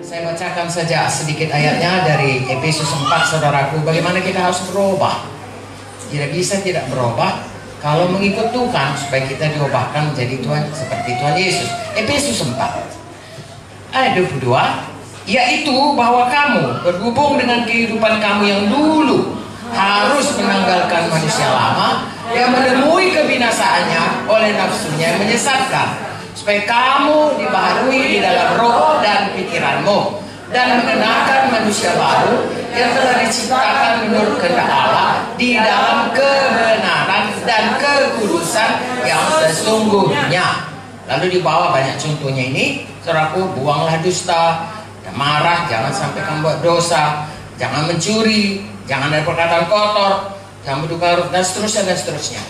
Saya bacakan saja sedikit ayatnya dari Efesus 4, saudaraku. Bagaimana kita harus berubah. Tidak bisa tidak berubah kalau mengikut Tuhan, supaya kita diubahkan menjadi Tuhan seperti Tuhan Yesus. Efesus 4 ayat 22, yaitu bahwa kamu berhubung dengan kehidupan kamu yang dulu harus menanggalkan manusia lama yang menemui kebinasaannya oleh nafsunya yang menyesatkan, supaya kamu dibaharui di dalam roh dan pikiranmu, dan mengenakan manusia baru yang telah diciptakan menurut kehendak Allah di dalam kebenaran dan kekudusan yang sesungguhnya. Lalu di bawah banyak contohnya ini, saudaraku. Buanglah dusta, marah, jangan sampai kamu buat dosa, jangan mencuri, jangan ada perkataan kotor, jangan bertukar dan seterusnya dan seterusnya.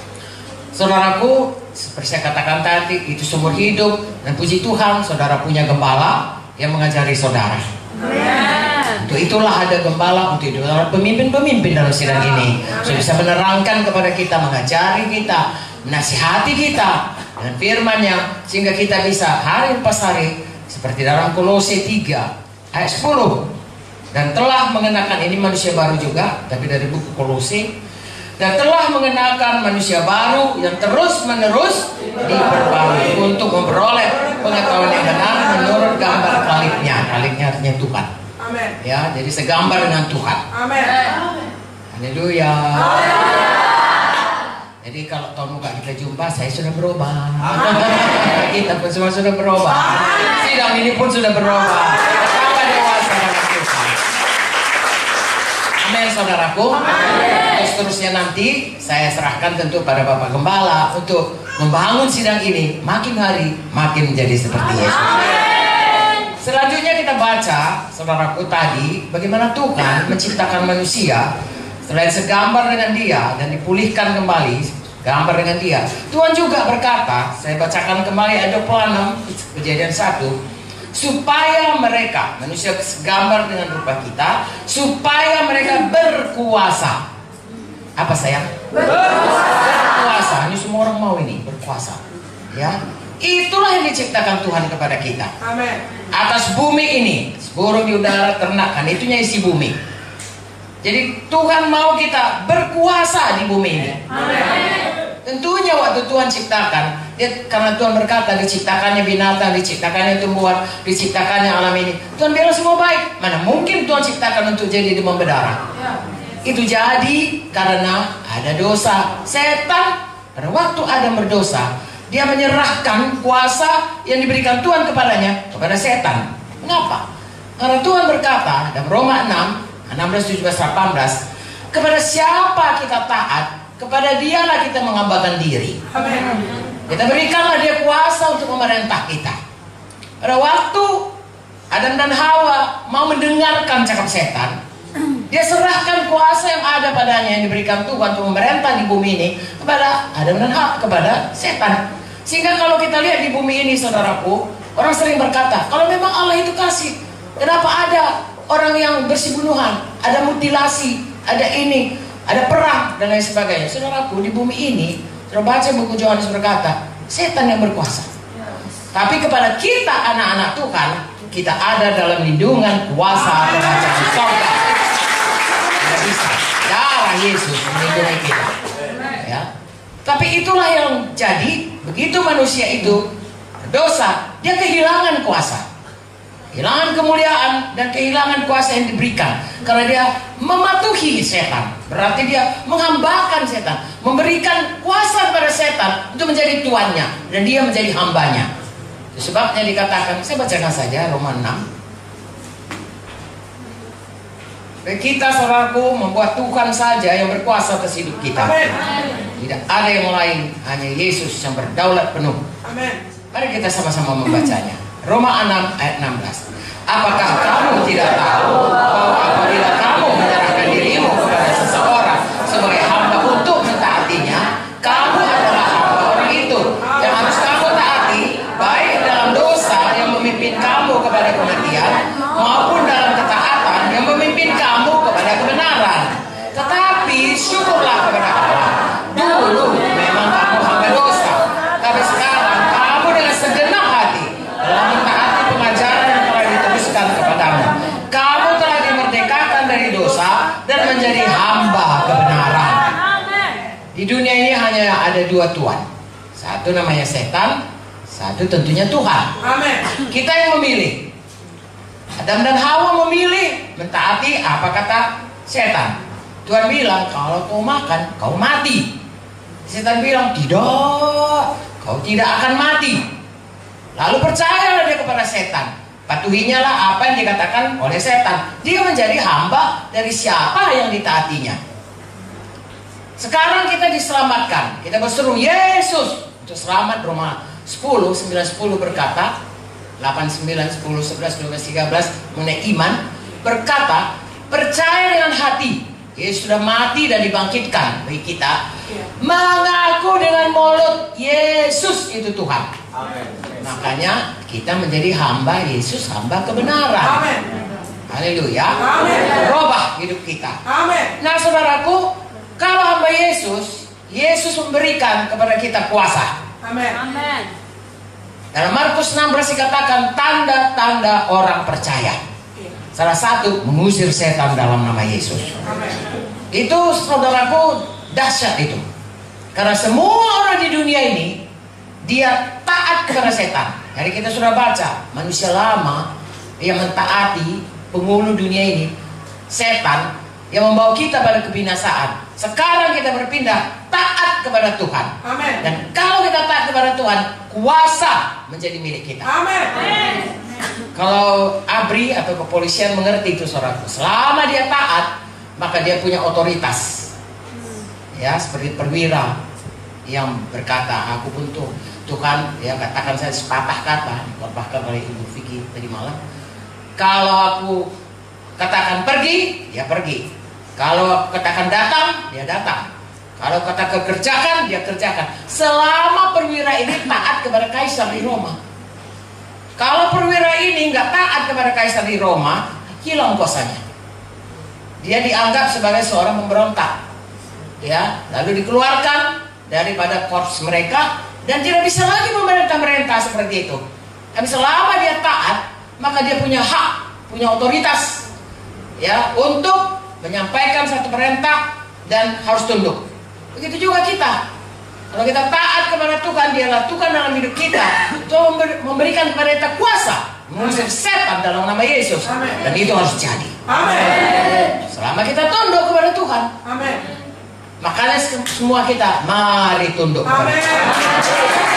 Saudaraku, seperti saya katakan tadi, itu sumber hidup. Dan puji Tuhan, saudara punya gembala yang mengajari saudara. Untuk itulah ada gembala, untuk itu ada pemimpin-pemimpin dalam sidang ini, supaya bisa menerangkan kepada kita, mengajari kita, menasihati kita dengan firman-Nya, sehingga kita bisa hari lepas hari, seperti dalam Kolose 3 ayat 10, dan telah mengenakan, ini manusia baru juga, tapi dari buku Kolose, dan telah mengenakan manusia baru yang terus-menerus diperbarui untuk memperoleh pengetahuan yang benar menurut gambar kalibnya. Kalibnya artinya Tuhan. Amen. Ya, jadi segambar dengan Tuhan. Amen. Haleluya. Jadi kalau tahun muka kita jumpa, saya sudah berubah. Kita pun semua sudah berubah. Sidang ini pun sudah berubah. Sama dewasa dengan Tuhan. Amin, saudaraku. Seterusnya nanti saya serahkan tentu pada Bapak Gembala untuk membangun sidang ini makin hari makin menjadi seperti Yesus. Selanjutnya kita baca, saudaraku, tadi bagaimana Tuhan menciptakan manusia selain segambar dengan Dia dan dipulihkan kembali gambar dengan Dia. Tuhan juga berkata, saya bacakan kembali ayat 26 Kejadian 1, supaya mereka, manusia segambar dengan rupa kita, supaya mereka berkuasa. Apa sayang? Berkuasa. Ini semua orang mau ini, berkuasa. Ya, itulah yang diciptakan Tuhan kepada kita. Amin. Atas bumi ini, burung di udara, ternak, kan itunya isi bumi. Jadi Tuhan mau kita berkuasa di bumi ini. Amin. Tentunya waktu Tuhan ciptakan, karena Tuhan berkata diciptakannya binatang, diciptakannya tumbuhan, diciptakannya alam ini, Tuhan bilang semua baik. Mana mungkin Tuhan ciptakan untuk jadi demam berdarah? Itu jadi karena ada dosa. Setan pada waktu Adam berdosa, dia menyerahkan kuasa yang diberikan Tuhan kepadanya kepada setan. Mengapa? Karena Tuhan berkata dalam Roma 6, 16, 17, 18, kepada siapa kita taat, kepada Dialah kita menghambakan diri. Amin. Kita berikanlah Dia kuasa untuk memerintah kita. Pada waktu Adam dan Hawa mau mendengarkan cakap setan, dia serahkan kuasa yang ada padanya, yang diberikan Tuhan untuk memerintah di bumi ini, kepada Adam dan Hawa, kepada setan. Sehingga kalau kita lihat di bumi ini, saudaraku, orang sering berkata, kalau memang Allah itu kasih, kenapa ada orang yang bersih-bunuhan, ada mutilasi, ada ini, ada perang, dan lain sebagainya. Saudaraku, di bumi ini, saudara baca buku Yohanes berkata, setan yang berkuasa. Tapi kepada kita, anak-anak Tuhan, kita ada dalam lindungan kuasa kerajaan surga. Tidak bisa. Darah Yesus melindungi kita. Ya. Tapi itulah yang jadi, begitu manusia itu berdosa, dia kehilangan kuasa, kehilangan kemuliaan, dan kehilangan kuasa yang diberikan. Karena dia mematuhi setan, berarti dia menghambakan setan, memberikan kuasa kepada setan untuk menjadi tuannya, dan dia menjadi hambanya. Itu sebabnya dikatakan, saya bacakan saja Roma 6. Kita, saudaraku, membuat Tuhan saja yang berkuasa atas hidup kita. Amen. Tidak ada yang lain, hanya Yesus yang berdaulat penuh. Amen. Mari kita sama-sama membacanya. Roma 6 ayat 16. Apakah kamu tidak tahu bahwa apabila kamu menyerahkan dirimu kepada seseorang sebagai hamba untuk mentaatinya, kamu adalah hamba orang itu yang harus kamu taati, baik dalam dosa yang memimpin kamu kepada kematian, maupun dalam ketaatan yang memimpin kamu kepada kebenaran. Tetapi syukurlah kepada Allah, dulu memang kamu hamba dosa, tapi sekarang kamu dengan segenap hati telah mentaati pengajaran yang telah diteruskan kepadamu. Di dunia ini hanya ada dua tuan. Satu namanya setan, satu tentunya Tuhan. Amin. Kita yang memilih. Adam dan Hawa memilih mentaati apa kata setan. Tuhan bilang, kalau kau makan, kau mati. Setan bilang, tidak, kau tidak akan mati. Lalu percayalah dia kepada setan. Patuhinya lah apa yang dikatakan oleh setan. Dia menjadi hamba dari siapa yang ditaatinya. Sekarang kita diselamatkan. Kita berseru Yesus untuk selamat. Roma 10, 9, 10 berkata, 8, 9, 10, 11, 12, 13 mengenai iman. Berkata, percaya dengan hati Yesus sudah mati dan dibangkitkan bagi kita. Mengaku dengan mulut Yesus itu Tuhan. Amin. Makanya kita menjadi hamba Yesus, hamba kebenaran. Amin. Haleluya. Amin. Berubah hidup kita. Amin. Nah saudaraku, kalau hamba Yesus, Yesus memberikan kepada kita kuasa. Amin. Amin. Dalam Markus 16 dikatakan tanda-tanda orang percaya. Salah satu, mengusir setan dalam nama Yesus. Amin. Itu saudaraku dahsyat itu. Karena semua orang di dunia ini dia taat kepada setan. Jadi kita sudah baca manusia lama yang mentaati penghulu dunia ini, setan yang membawa kita pada kebinasaan. Sekarang kita berpindah taat kepada Tuhan. Amin. Dan kalau kita taat kepada Tuhan, kuasa menjadi milik kita. Amin. Kalau ABRI atau kepolisian mengerti itu saudaraku, selama dia taat, maka dia punya otoritas. Ya, seperti perwira yang berkata, aku pun tuh Tuhan, ya katakan saya sepatah kata, dikhotbahkan oleh Ibu Vicky tadi malam. Kalau aku katakan pergi, dia pergi. Kalau katakan datang, dia datang. Kalau kata kerjakan, dia kerjakan. Selama perwira ini taat kepada kaisar di Roma. Kalau perwira ini nggak taat kepada kaisar di Roma, hilang kuasanya. Dia dianggap sebagai seorang pemberontak. Ya, lalu dikeluarkan daripada korps mereka dan tidak bisa lagi memerintah seperti itu. Tapi selama dia taat, maka dia punya hak, punya otoritas, ya, untuk menyampaikan satu perintah dan harus tunduk. Begitu juga kita. Kalau kita taat kepada Tuhan, dialah Tuhan dalam hidup kita. Itu memberikan kepada kita kuasa mengusir setan dalam nama Yesus. Amin. Dan itu harus jadi. Amin. Selama kita tunduk kepada Tuhan. Amin. Makanya semua kita mari tunduk kepada Amin. Tuhan.